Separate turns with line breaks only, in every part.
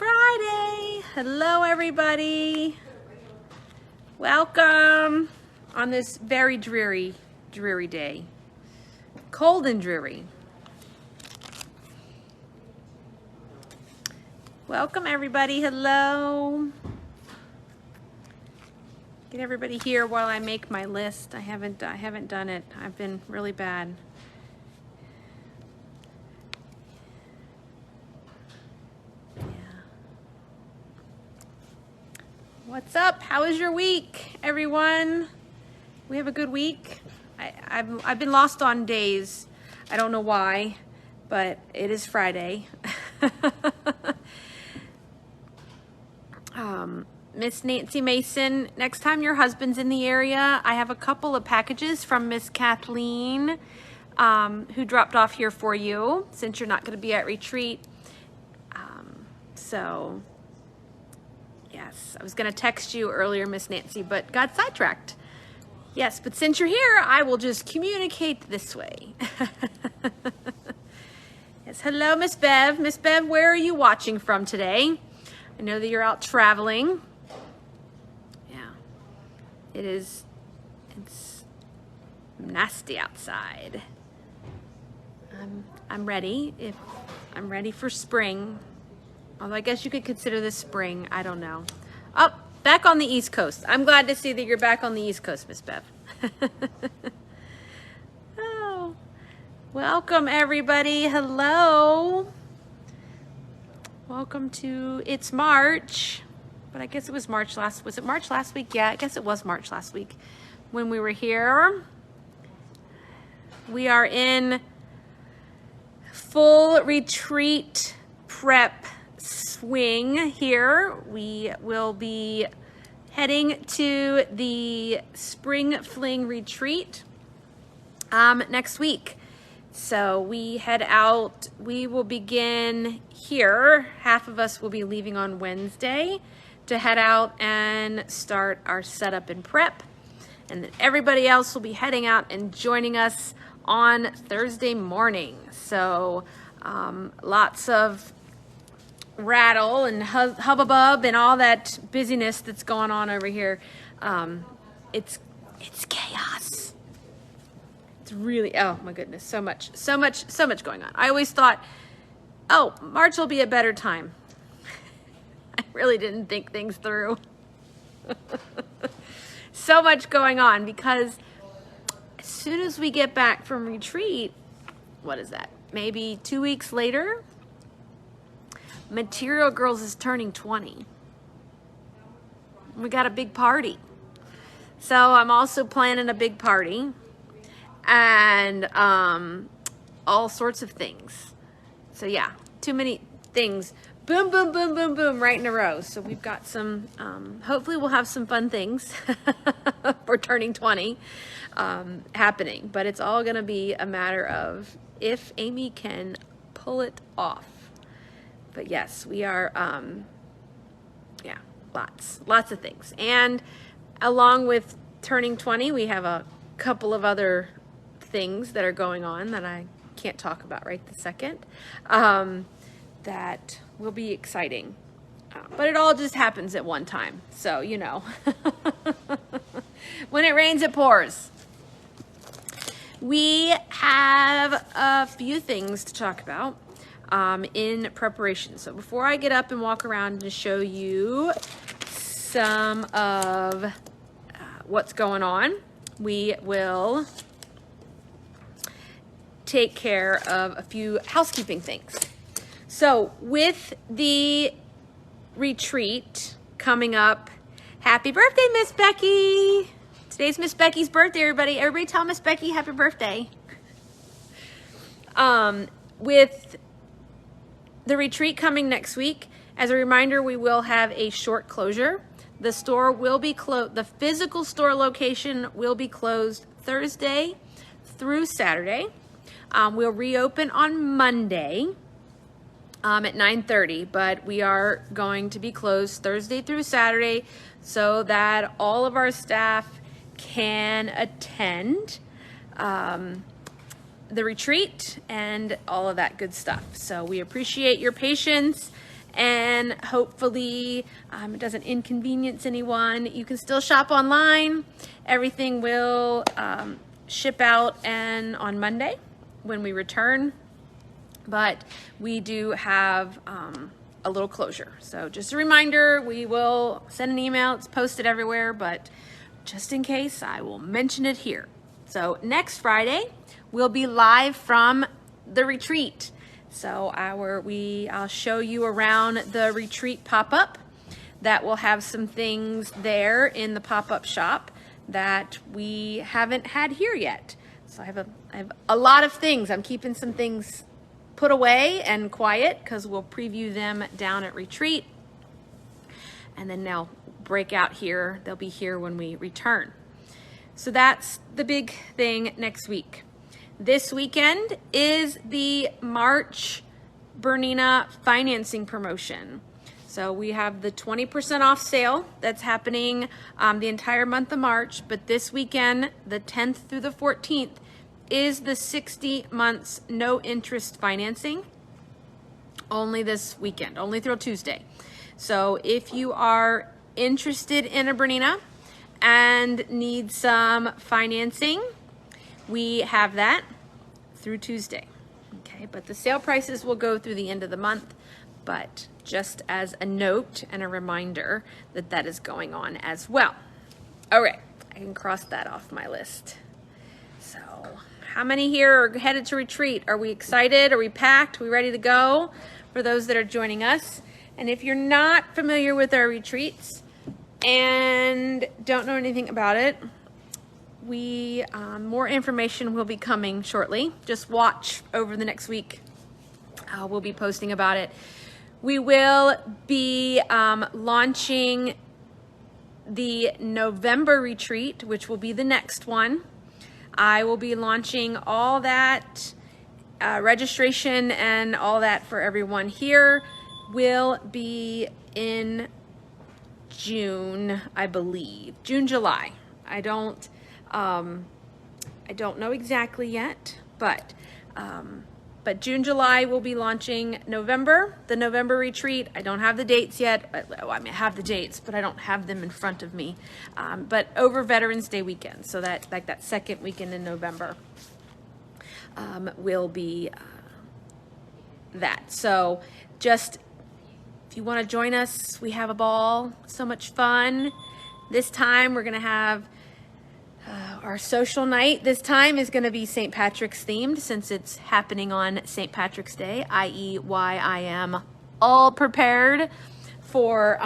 Friday. Hello, everybody. Welcome on this very dreary day. Cold and dreary. Welcome, everybody. Hello. Get everybody here while I make my list. I haven't done it. I've been really bad. What's up? How was your week, everyone? We have a good week. I've been lost on days. I don't know why, but it is Friday. Miss Nancy Mason, next time your husband's in the area, I have a couple of packages from Miss Kathleen, who dropped off here for you since you're not going to be at retreat. So yes, I was going to text you earlier, Miss Nancy, but got sidetracked. Yes, but since you're here, I will just communicate this way. Yes, hello, Miss Bev. Miss Bev, where are you watching from today? I know that you're out traveling. Yeah, it's nasty outside. I'm ready. I'm ready for spring. Although I guess you could consider this spring. I don't know. Oh, back on the East Coast. I'm glad to see that you're back on the East Coast, Miss Bev. Oh, welcome everybody. Hello. Welcome to, it's March, but I guess it was March was it March last week? Yeah, I guess it was March last week when we were here. We are in full retreat prep swing here. We will be heading to the Spring Fling retreat next week. So we head out, we will begin here. Half of us will be leaving on Wednesday to head out and start our setup and prep. And then everybody else will be heading out and joining us on Thursday morning. So lots of rattle and hubbub and all that busyness that's going on over here. It's chaos. It's really, oh my goodness, so much going on. I always thought, oh, March will be a better time. I really didn't think things through. So much going on because as soon as we get back from retreat, what is that? Maybe 2 weeks later, Material Girls is turning 20. We got a big party. So I'm also planning a big party and all sorts of things. So yeah, too many things. Boom, boom, boom, boom, boom, right in a row. So we've got some, hopefully we'll have some fun things for turning 20 happening. But it's all going to be a matter of if Amy can pull it off. But yes, we are, yeah, lots of things. And along with turning 20, we have a couple of other things that are going on that I can't talk about right this second, that will be exciting. But it all just happens at one time. So, you know, when it rains, it pours. We have a few things to talk about in preparation. So before I get up and walk around and show you some of what's going on, we will take care of a few housekeeping things. So with the retreat coming up, happy birthday, Miss Becky. Today's Miss Becky's birthday, everybody. Everybody tell Miss Becky happy birthday. With the retreat coming next week, as a reminder, we will have a short closure. The store will be closed. The physical store location will be closed Thursday through Saturday. We'll reopen on Monday at 9:30, but we are going to be closed Thursday through Saturday so that all of our staff can attend the retreat and all of that good stuff. So we appreciate your patience and hopefully it doesn't inconvenience anyone. You can still shop online. Everything will ship out and on Monday when we return, but we do have a little closure. So just a reminder, we will send an email. It's posted everywhere, but just in case, I will mention it here. So next Friday, we'll be live from the retreat. So I'll show you around the retreat pop-up that will have some things there in the pop-up shop that we haven't had here yet. So I have a lot of things. I'm keeping some things put away and quiet because we'll preview them down at retreat. And then they'll break out here. They'll be here when we return. So that's the big thing next week. This weekend is the March Bernina financing promotion. So we have the 20% off sale that's happening the entire month of March, but this weekend, the 10th through the 14th, is the 60 months no interest financing. Only this weekend, only through Tuesday. So if you are interested in a Bernina and need some financing, we have that through Tuesday. Okay, but the sale prices will go through the end of the month, but just as a note and a reminder that that is going on as well. All right, I can cross that off my list. So how many here are headed to retreat? Are we excited? Are we packed? Are we ready to go for those that are joining us? And if you're not familiar with our retreats and don't know anything about it, more information will be coming shortly. Just watch over the next week. We'll be posting about it. We will be launching the November retreat, which will be the next one. I will be launching all that registration and all that for everyone here will be in June, I believe. June, July. I don't know exactly yet, but June, July we'll be launching November, the November retreat. I don't have the dates yet. I mean, I have the dates, but I don't have them in front of me. But over Veterans Day weekend, so that like that second weekend in November will be that. So just if you want to join us, we have a ball, so much fun. This time we're gonna have our social night. This time is going to be St. Patrick's themed since it's happening on St. Patrick's Day, i.e. why I am all prepared for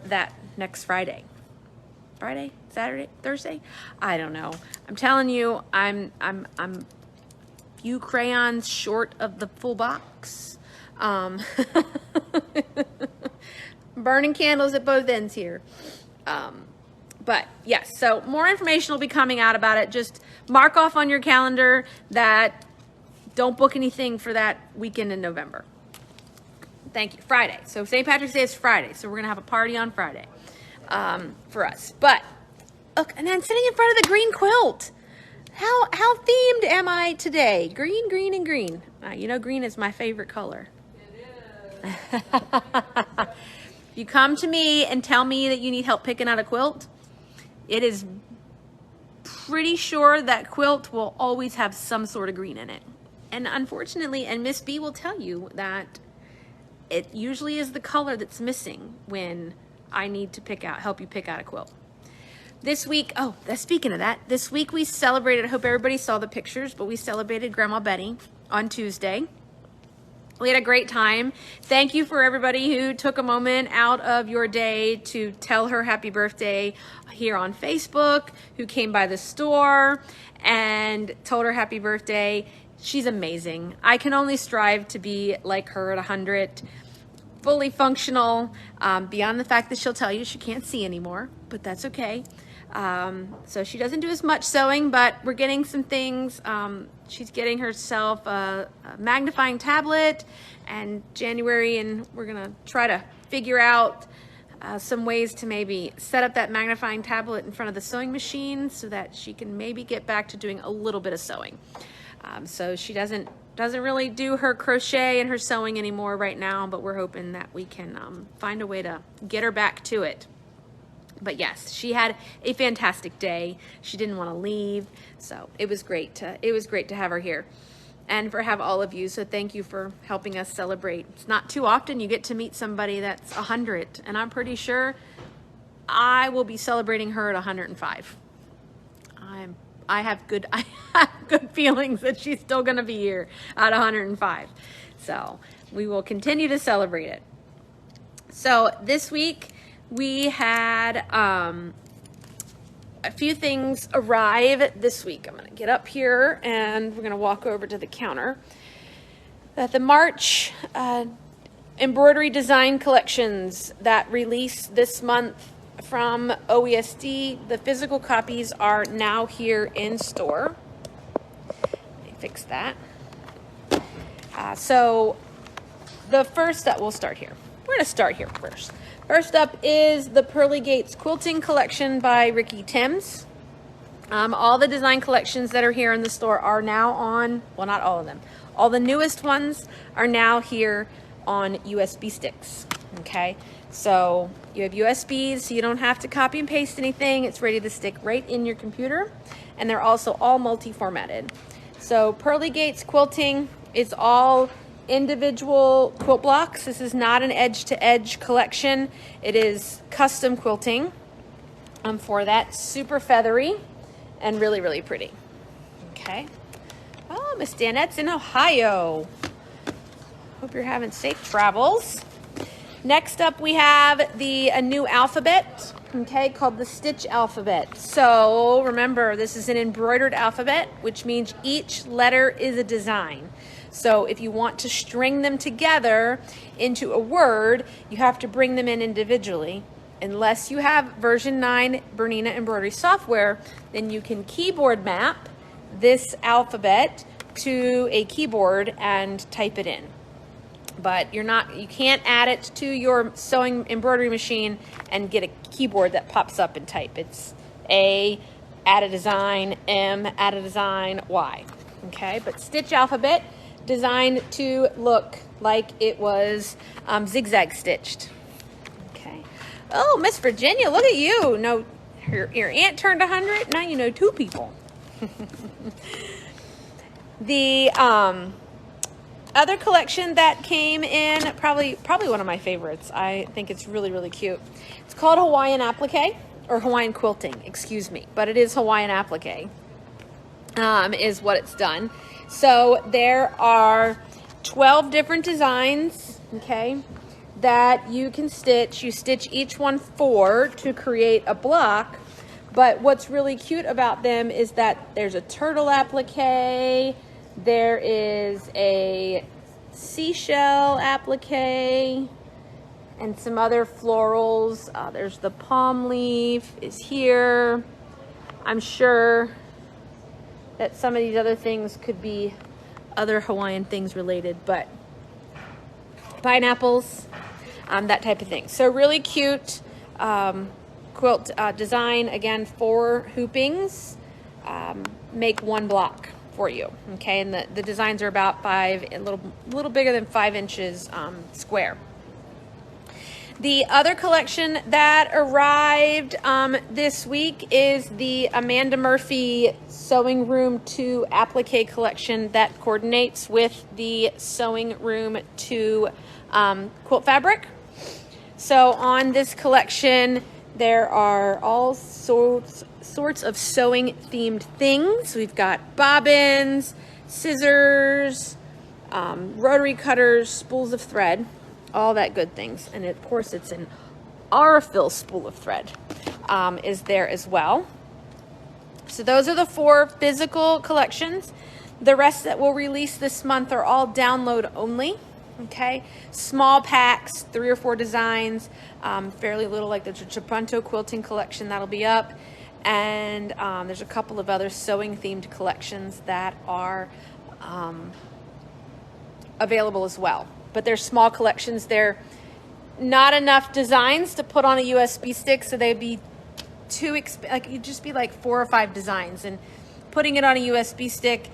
that next Friday. Friday, Saturday, Thursday? I don't know. I'm telling you, I'm few crayons short of the full box. Burning candles at both ends here. But yes, so more information will be coming out about it. Just mark off on your calendar that don't book anything for that weekend in November. Thank you. Friday. So St. Patrick's Day is Friday. So we're going to have a party on Friday for us. But look, and then sitting in front of the green quilt. How themed am I today? Green, green, and green. You know, green is my favorite color. It is. If you come to me and tell me that you need help picking out a quilt, it is pretty sure that quilt will always have some sort of green in it. And unfortunately, and Miss B will tell you that it usually is the color that's missing when I need to help you pick out a quilt. This week, speaking of that, this week we celebrated, I hope everybody saw the pictures, but we celebrated Grandma Betty on Tuesday. We had a great time. Thank you for everybody who took a moment out of your day to tell her happy birthday here on Facebook, who came by the store and told her happy birthday. She's amazing. I can only strive to be like her at 100, fully functional, beyond the fact that she'll tell you she can't see anymore, but that's okay. So she doesn't do as much sewing, but we're getting some things. She's getting herself a magnifying tablet in January, and we're gonna try to figure out some ways to maybe set up that magnifying tablet in front of the sewing machine so that she can maybe get back to doing a little bit of sewing. So she doesn't doesn't really do her crochet and her sewing anymore right now, but we're hoping that we can find a way to get her back to it. But yes, she had a fantastic day. She didn't want to leave, so it was great to have her here, and have all of you. So thank you for helping us celebrate. It's not too often you get to meet somebody that's 100, and I'm pretty sure I will be celebrating her at 105. I have good feelings that she's still going to be here at 105. So we will continue to celebrate it. So this week we had a few things arrive this week. I'm going to get up here and we're going to walk over to the counter. The March embroidery design collections that released this month from OESD, the physical copies are now here in store. Let me fix that. So the first that we'll start here. We're going to start here first. First up is the Pearly Gates Quilting Collection by Ricky Timms. All the design collections that are here in the store are now on, well, not all of them. All the newest ones are now here on USB sticks, okay? So you have USBs, so you don't have to copy and paste anything. It's ready to stick right in your computer. And they're also all multi-formatted. So Pearly Gates Quilting is all individual quilt blocks. This is not an edge-to-edge collection. It is custom quilting for that. Super feathery and really, really pretty. Okay. Oh, Miss Danette's in Ohio. Hope you're having safe travels. Next up, we have a new alphabet, okay, called the Stitch Alphabet. So remember, this is an embroidered alphabet, which means each letter is a design. So if you want to string them together into a word, you have to bring them in individually. Unless you have version 9 Bernina embroidery software, then you can keyboard map this alphabet to a keyboard and type it in. But you can't add it to your sewing embroidery machine and get a keyboard that pops up and type. It's A, add a design, M, add a design, Y. Okay, but Stitch Alphabet, designed to look like it was zigzag stitched. Okay. Oh, Miss Virginia, look at you. No, your aunt turned 100. Now you know 2 people. The other collection that came in, probably one of my favorites. I think it's really, really cute. It's called Hawaiian Applique, or Hawaiian Quilting, excuse me. But it is Hawaiian Applique, is what it's done. So there are 12 different designs, okay, that you can stitch. You stitch each one 4 to create a block. But what's really cute about them is that there's a turtle applique, there is a seashell applique, and some other florals. There's the palm leaf is here. I'm sure that some of these other things could be other Hawaiian things related, but pineapples, that type of thing. So really cute quilt design. Again, 4 hoopings make 1 block for you, okay? And the designs are about a little bigger than 5 inches square. The other collection that arrived this week is the Amanda Murphy Sewing Room 2 Applique collection that coordinates with the Sewing Room 2 quilt fabric. So on this collection, there are all sorts of sewing themed things. We've got bobbins, scissors, rotary cutters, spools of thread, all that good things. And of course it's an Aurifil spool of thread is there as well. So those are the 4 physical collections. The rest that we'll release this month are all download only. Okay, small packs, 3 or 4 designs, fairly little, like the Chapunto quilting collection that'll be up. And there's a couple of other sewing themed collections that are available as well. But they're small collections. They're not enough designs to put on a USB stick, so they'd be too like it'd just be like 4 or 5 designs, and putting it on a USB stick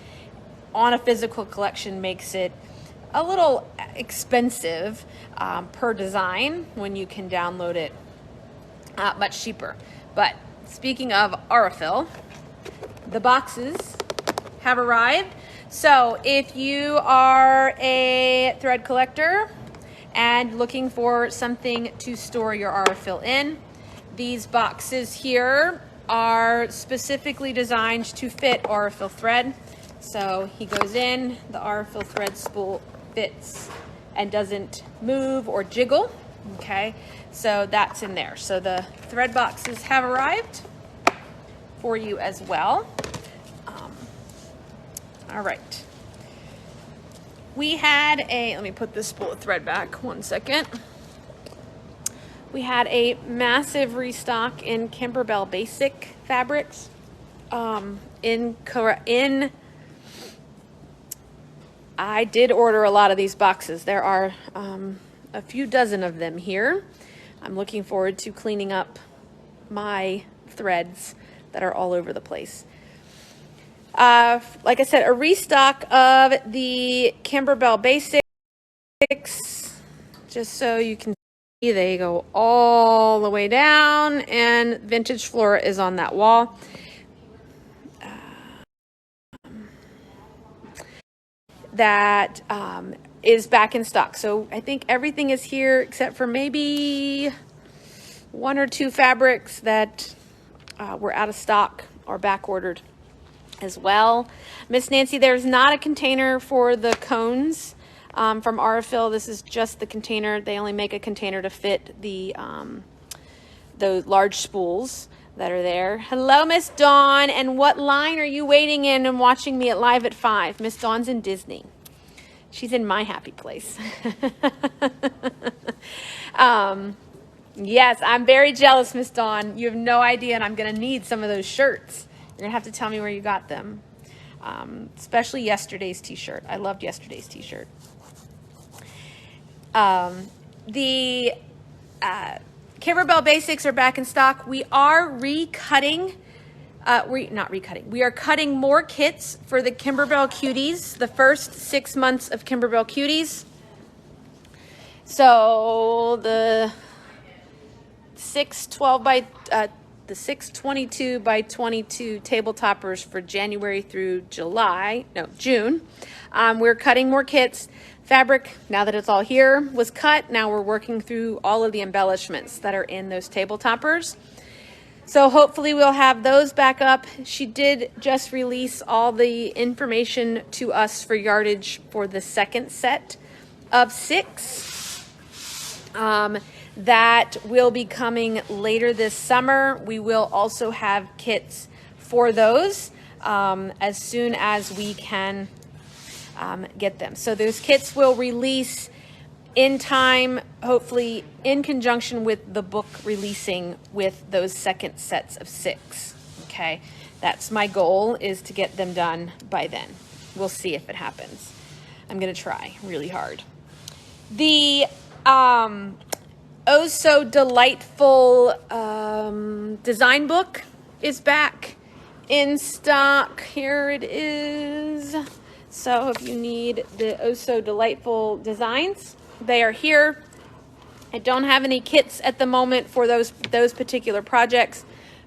on a physical collection makes it a little expensive per design when you can download it much cheaper. But speaking of Aurifil, the boxes have arrived. So if you are a thread collector and looking for something to store your Aurifil in, these boxes here are specifically designed to fit Aurifil thread. So he goes in, the Aurifil thread spool fits and doesn't move or jiggle. Okay, so that's in there. So the thread boxes have arrived for you as well. All right. We had let me put this spool of thread back 1 second. We had a massive restock in Kimberbell basic fabrics. I did order a lot of these boxes. There are a few dozen of them here. I'm looking forward to cleaning up my threads that are all over the place. Like I said, a restock of the Kimberbell basics, just so you can see they go all the way down, and vintage flora is on that wall. That is back in stock. So I think everything is here except for maybe 1 or 2 fabrics that were out of stock or back ordered as well. Miss Nancy, there's not a container for the cones from Aurifil. This is just the container. They only make a container to fit the large spools that are there. Hello, Miss Dawn. And what line are you waiting in and watching me at Live at 5? Miss Dawn's in Disney. She's in my happy place. Yes, I'm very jealous, Miss Dawn. You have no idea, and I'm going to need some of those shirts. You're going to have to tell me where you got them. Especially yesterday's t-shirt. I loved yesterday's t-shirt. The Kimberbell basics are back in stock. We are recutting. We are cutting more kits for the Kimberbell Cuties, the first 6 months of Kimberbell Cuties. So the 622 by 22 table toppers for January through June. We're cutting more kits. Fabric, now that it's all here, was cut. Now we're working through all of the embellishments that are in those table toppers. So hopefully we'll have those back up. She did just release all the information to us for yardage for the second set of 6. That will be coming later this summer. We will also have kits for those as soon as we can get them. So those kits will release in time, hopefully in conjunction with the book releasing with those second sets of 6. Okay, that's my goal, is to get them done by then. We'll see if it happens. I'm gonna try really hard. The oh so delightful design book is back in stock. Here it is. So if you need the oh so delightful designs, they are here. I don't have any kits at the moment for those particular projects,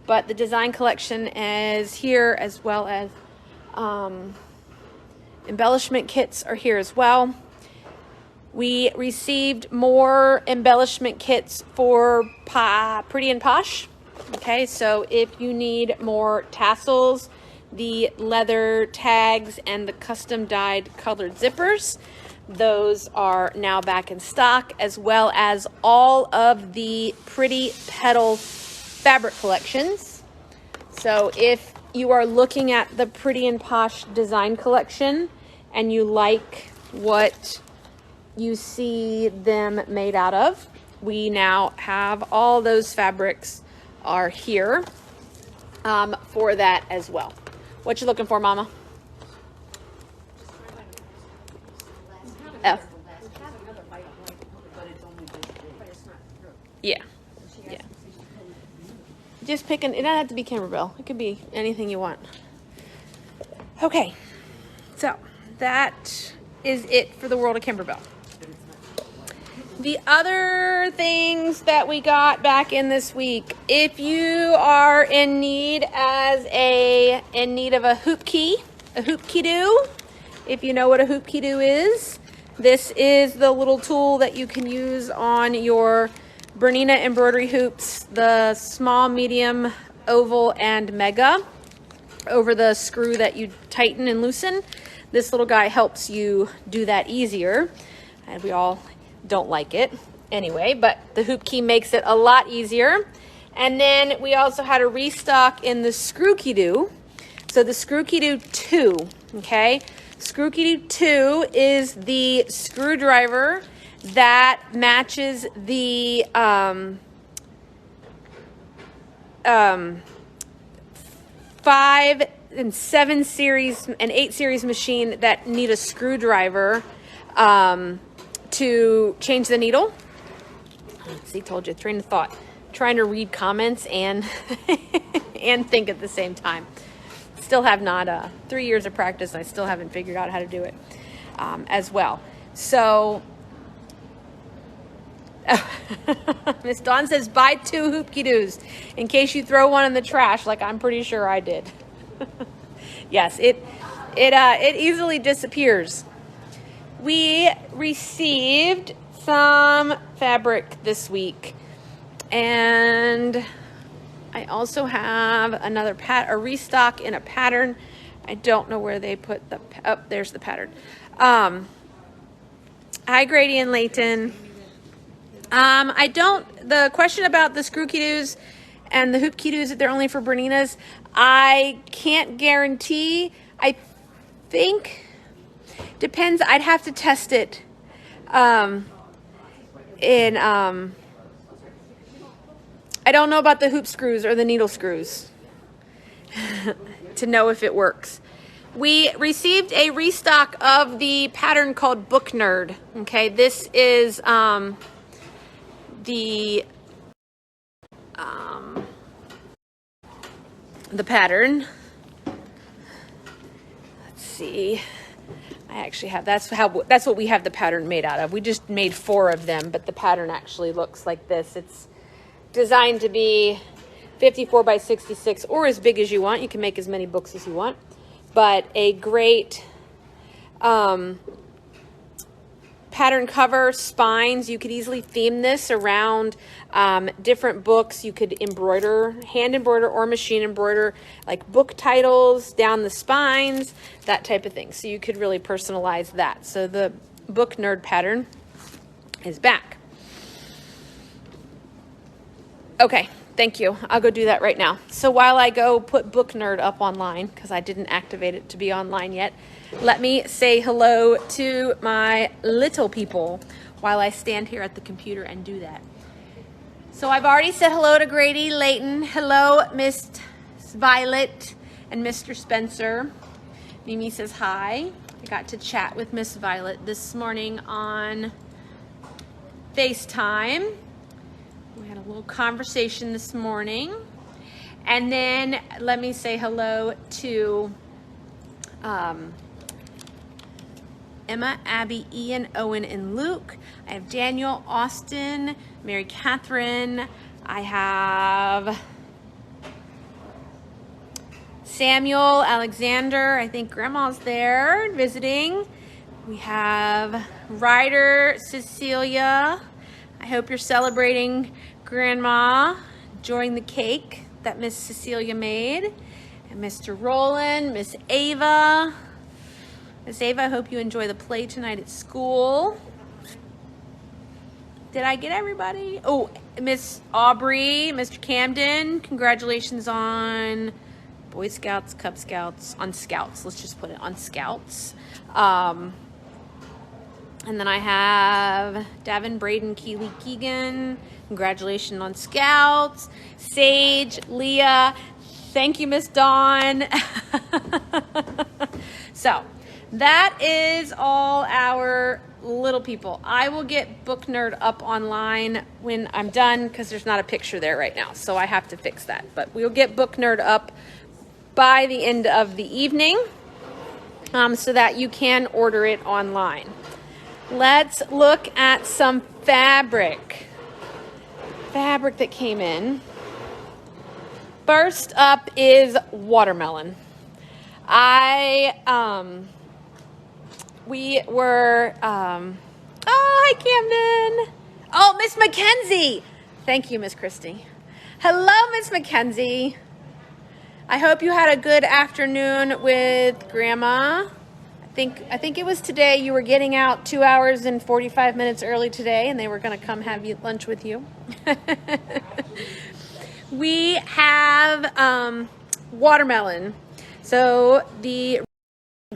but the design collection is here, as well as embellishment kits are here as well. We received more embellishment kits for Pretty and Posh. Okay, so if you need more tassels, the leather tags, and the custom dyed colored zippers, those are now back in stock, as well as all of the Pretty Petal fabric collections. So if you are looking at the Pretty and Posh design collection and you like what you see them made out of, we now have all those fabrics are here for that as well. What you looking for, Mama? F. Yeah. Yeah. Just pick it doesn't have to be Kimberbell. It could be anything you want. Okay. So that is it for the world of Kimberbell. The other things that we got back in this week, if you are in need of a hoop key, a hoop key-doo, if you know what a hoop key-doo is, this is the little tool that you can use on your Bernina embroidery hoops, the small, medium, oval, and mega, over the screw that you tighten and loosen. This little guy helps you do that easier, and we all don't like it anyway, but the hoop key makes it a lot easier. And then we also had a restock in the screw key-doo. So the screw key-doo 2, okay? Screw key-doo 2 is the screwdriver that matches the 5 and 7 series and 8 series machine that need a screwdriver to change the needle. See, told you, train of thought. Trying to read comments and and think at the same time. Still have not 3 years of practice. I still haven't figured out how to do it as well. So Miss Dawn says, buy 2 hoop key-doos in case you throw one in the trash, like I'm pretty sure I did. Yes, it easily disappears. We received some fabric this week, and I also have another a restock in a pattern. I don't know where they put the, oh, there's the pattern. Hi Grady and Layton. The question about the screw key-doos and the hoop key-doos, that they're only for Berninas, I can't guarantee. I think, depends, I'd have to test it I don't know about the hoop screws or the needle screws to know if it works. We received a restock of the pattern called Book Nerd. Okay, this is the pattern. Let's see. I actually have, that's what we have the pattern made out of. We just made 4 of them, but the pattern actually looks like this. It's designed to be 54 by 66 or as big as you want. You can make as many books as you want, but a great pattern cover, spines. You could easily theme this around different books. You could embroider, hand embroider or machine embroider, like book titles down the spines, that type of thing. So you could really personalize that. So the Book Nerd pattern is back. Okay, thank you. I'll go do that right now. So while I go put Book Nerd up online, because I didn't activate it to be online yet, let me say hello to my little people while I stand here at the computer and do that. So I've already said hello to Grady, Layton. Hello, Miss Violet and Mr. Spencer. Mimi says hi. I got to chat with Miss Violet this morning on FaceTime. We had a little conversation this morning. And then let me say hello to Emma, Abby, Ian, Owen, and Luke. I have Daniel, Austin, Mary Catherine. I have Samuel, Alexander. I think Grandma's there visiting. We have Ryder, Cecilia. I hope you're celebrating Grandma, enjoying the cake that Miss Cecilia made. And Mr. Roland, Miss Ava. Miss Ava, I hope you enjoy the play tonight at school. Did I get everybody? Oh, Miss Aubrey, Mr. Camden, congratulations on Boy Scouts, Cub Scouts, on Scouts. Let's just put it on Scouts. And then I have Davin, Braden, Keely, Keegan. Congratulations on Scouts. Sage, Leah. Thank you, Miss Dawn. So that is all our little people. I will get Book Nerd up online when I'm done because there's not a picture there right now. So I have to fix that. But we'll get Book Nerd up by the end of the evening. so that you can order it online. Let's look at some fabric that came in. First up is watermelon. We were, oh, hi Camden. Oh, Miss Mackenzie. Thank you, Miss Christie. Hello, Miss Mackenzie. I hope you had a good afternoon with Grandma. I think it was today. You were getting out 2 hours and 45 minutes early today, and they were going to come have lunch with you. We have watermelon. So the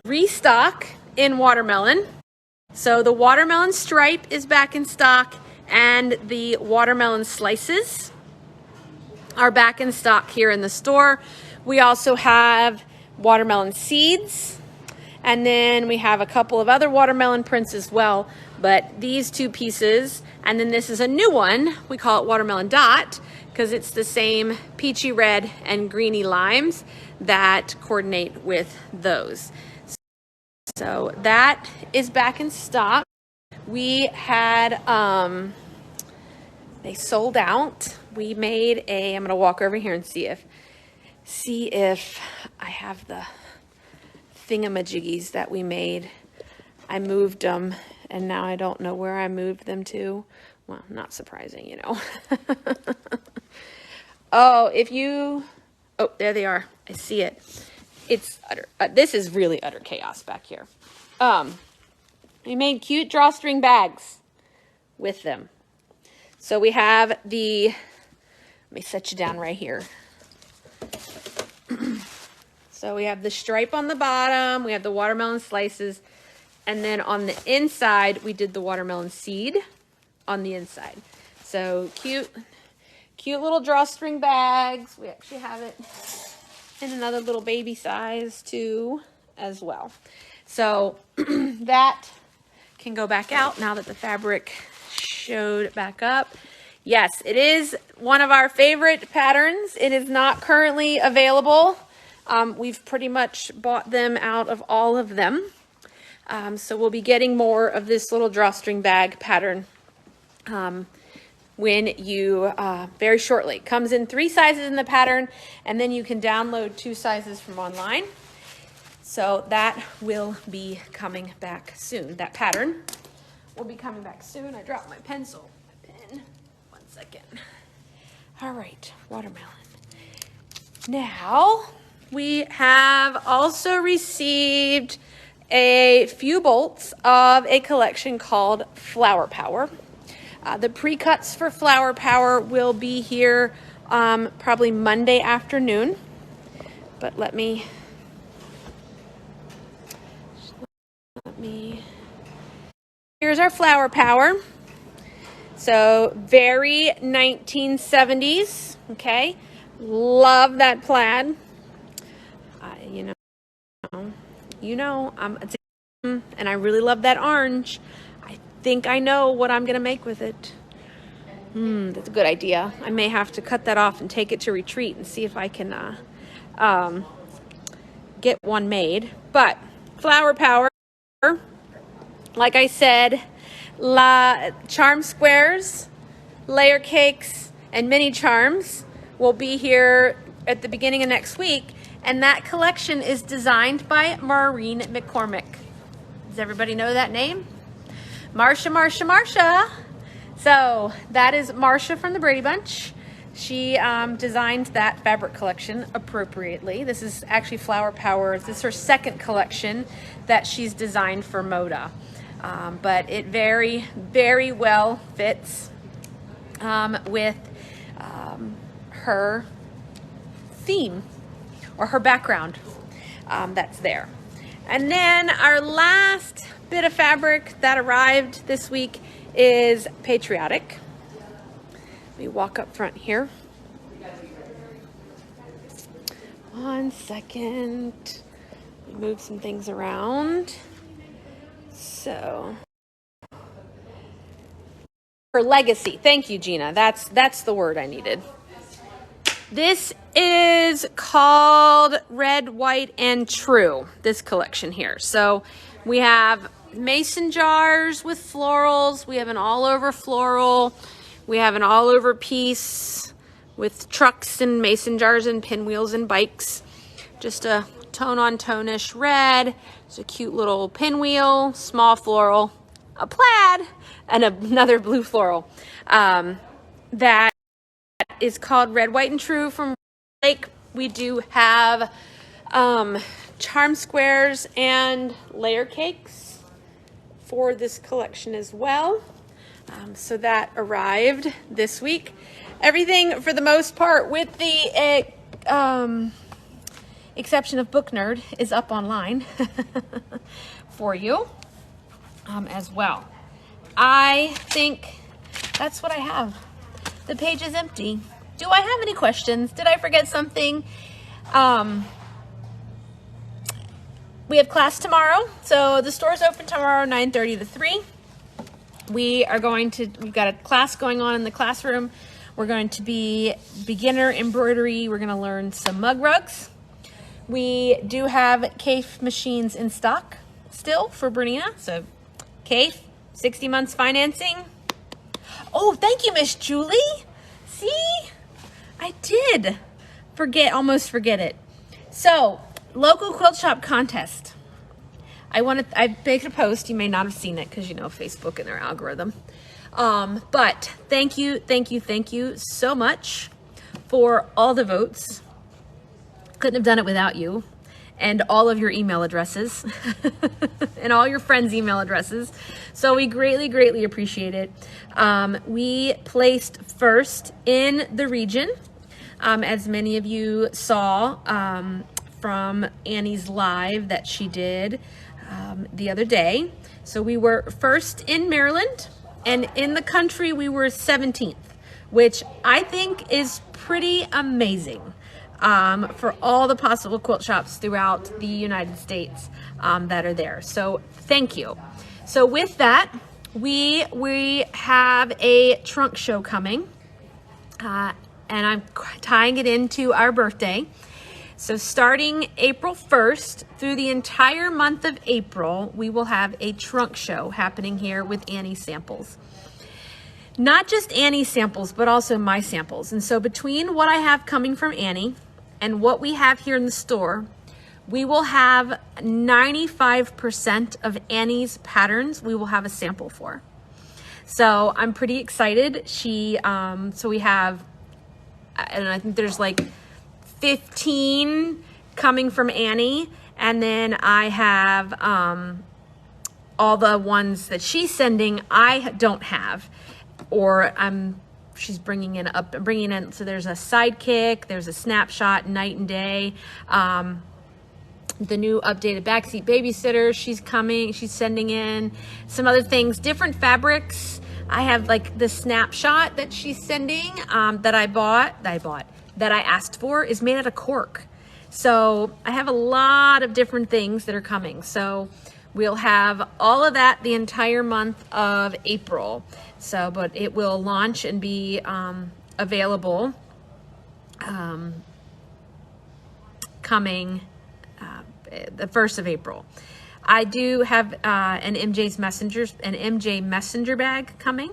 restock in watermelon. So the watermelon stripe is back in stock, and the watermelon slices are back in stock here in the store. We also have watermelon seeds, and then we have a couple of other watermelon prints as well. But these two pieces, and then this is a new one. We call it watermelon dot because it's the same peachy red and greeny limes that coordinate with those. So that is back in stock. We had, they sold out. We made I'm gonna walk over here and see if I have the thingamajiggies that we made. I moved them and now I don't know where I moved them to. Well, not surprising, you know. Oh, oh, there they are. I see it. It's utter, this is really utter chaos back here. We made cute drawstring bags with them. So we have let me set you down right here. So we have the stripe on the bottom, we have the watermelon slices, and then on the inside, we did the watermelon seed on the inside. So cute little drawstring bags. We actually have it in another little baby size too as well. So that can go back out now that the fabric showed back up. Yes, it is one of our favorite patterns. It is not currently available. We've pretty much bought them out of all of them. So we'll be getting more of this little drawstring bag pattern when you, very shortly. It comes in 3 sizes in the pattern, and then you can download 2 sizes from online. So that will be coming back soon. That pattern will be coming back soon. I dropped my pencil, my pen. 1 second. All right, watermelon. Now, we have also received a few bolts of a collection called Flower Power. The pre-cuts for Flower Power will be here probably Monday afternoon. But let me, here's our Flower Power. So very 1970s, okay? Love that plaid. And I really love that orange. I think I know what I'm gonna make with it. That's a good idea. I may have to cut that off and take it to retreat and see if I can get one made. But Flower Power, like I said, charm squares, layer cakes, and mini charms will be here at the beginning of next week. And that collection is designed by Maureen McCormick. Does everybody know that name? Marsha. So that is Marsha from the Brady Bunch. She designed that fabric collection appropriately. This is actually Flower Power. This is her second collection that she's designed for Moda. But it very, very well fits with her theme or her background that's there. And then our last bit of fabric that arrived this week is Patriotic. Let me walk up front here. 1 second. Move some things around. So, her legacy. Thank you, Gina. That's the word I needed. This is called Red, White, and True, this collection here. So we have mason jars with florals. We have an all-over floral. We have an all-over piece with trucks and mason jars and pinwheels and bikes. Just a tone-on-tone-ish red. It's a cute little pinwheel, small floral, a plaid, and another blue floral. That is called Red, White, and True from Lake. We do have charm squares and layer cakes for this collection as well. So that arrived this week. Everything, for the most part, with the exception of Book Nerd, is up online for you as well. I think that's what I have. The page is empty. Do I have any questions? Did I forget something? We have class tomorrow. So the store's open tomorrow, 9:30 to 3. We've got a class going on in the classroom. We're going to be beginner embroidery. We're going to learn some mug rugs. We do have Kaffe machines in stock still for Bernina. So Kaffe, 60 months financing. Oh, thank you, Miss Julie. See, I did almost forget it. So, local quilt shop contest. I made a post. You may not have seen it because you know Facebook and their algorithm. But thank you so much for all the votes. Couldn't have done it without you. And all of your email addresses and all your friends' email addresses. So we greatly appreciate it. We placed first in the region, as many of you saw from Annie's live that she did the other day. So we were first in Maryland, and in the country we were 17th, which I think is pretty amazing. For all the possible quilt shops throughout the United States that are there. So thank you. So with that, we have a trunk show coming, and I'm tying it into our birthday. So starting April 1st through the entire month of April, we will have a trunk show happening here with Annie samples. Not just Annie samples, but also my samples. And so between what I have coming from Annie and what we have here in the store, we will have 95% of Annie's patterns we will have a sample for. So I'm pretty excited. So we have, and I think there's like 15 coming from Annie, and then I have all the ones that she's sending I don't have, or she's bringing in, so there's a sidekick, there's a snapshot, night and day, the new updated backseat babysitter, she's sending in some other things, different fabrics. I have like the snapshot that she's sending, that I asked for, is made out of cork. So I have a lot of different things that are coming. So we'll have all of that the entire month of April. So, but it will launch and be available coming the 1st of April. I do have an MJ Messenger bag coming.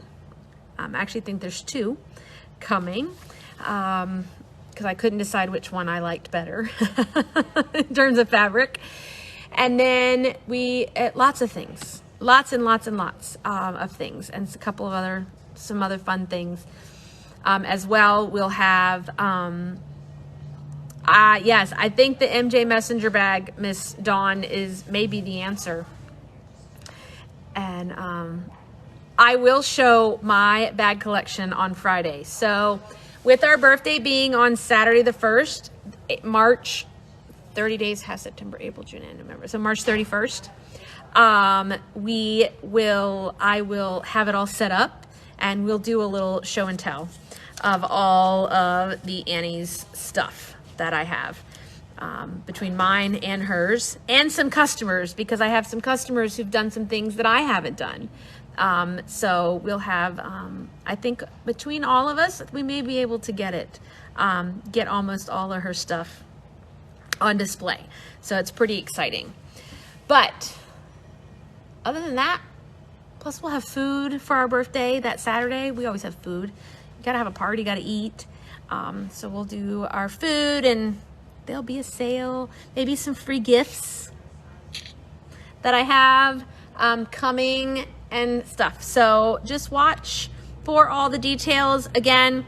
I actually think there's 2 coming because I couldn't decide which one I liked better in terms of fabric. And then lots of things. Lots and lots of things, and a couple of some other fun things as well. We'll have, yes, I think the MJ Messenger bag, Miss Dawn, is maybe the answer. And I will show my bag collection on Friday. So with our birthday being on Saturday the 1st, March, 30 days has September, April, June, and November. So March 31st. I will have it all set up, and we'll do a little show and tell of all of the Annie's stuff that I have, between mine and hers, and some customers, because I have some customers who've done some things that I haven't done So we'll have, I think between all of us, we may be able to get almost all of her stuff on display. So it's pretty exciting. But other than that, plus we'll have food for our birthday that Saturday. We always have food. You gotta have a party, gotta eat. So we'll do our food, and there'll be a sale, maybe some free gifts that I have coming and stuff. So just watch for all the details. Again,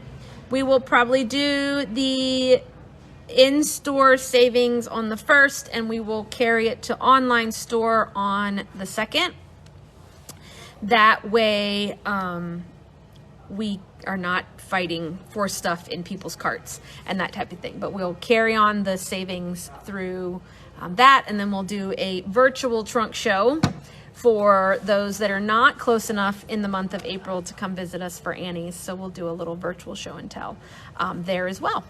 we will probably do the in-store savings on the 1st, and we will carry it to online store on the 2nd. That way we are not fighting for stuff in people's carts and that type of thing, but we'll carry on the savings through that, and then we'll do a virtual trunk show for those that are not close enough in the month of April to come visit us for Annie's. So we'll do a little virtual show and tell there as well.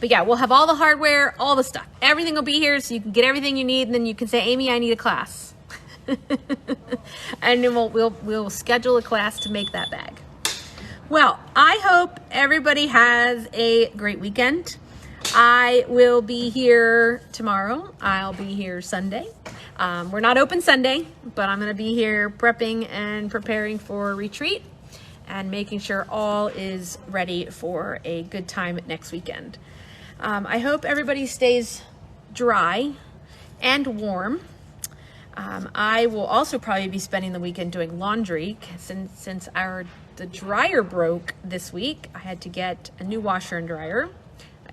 But yeah, we'll have all the hardware, all the stuff. Everything will be here so you can get everything you need, and then you can say, Amy, I need a class. And then we'll schedule a class to make that bag. Well, I hope everybody has a great weekend. I will be here tomorrow. I'll be here Sunday. We're not open Sunday, but I'm going to be here prepping and preparing for retreat and making sure all is ready for a good time next weekend. I hope everybody stays dry and warm. I will also probably be spending the weekend doing laundry since the dryer broke this week. I had to get a new washer and dryer.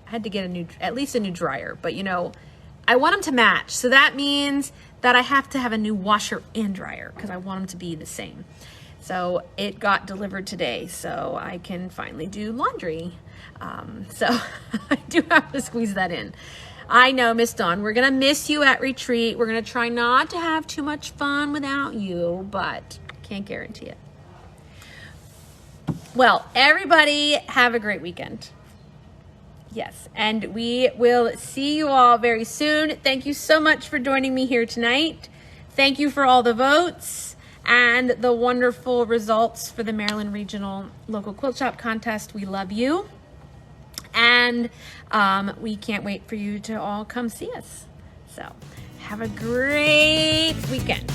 I had to get at least a new dryer, but you know, I want them to match. So that means that I have to have a new washer and dryer because I want them to be the same. So it got delivered today, so I can finally do laundry. So I do have to squeeze that in. I know, Miss Dawn, we're going to miss you at retreat. We're going to try not to have too much fun without you, but can't guarantee it. Well, everybody have a great weekend. Yes, and we will see you all very soon. Thank you so much for joining me here tonight. Thank you for all the votes and the wonderful results for the Maryland Regional Local Quilt Shop Contest. We love you. And we can't wait for you to all come see us. So have a great weekend.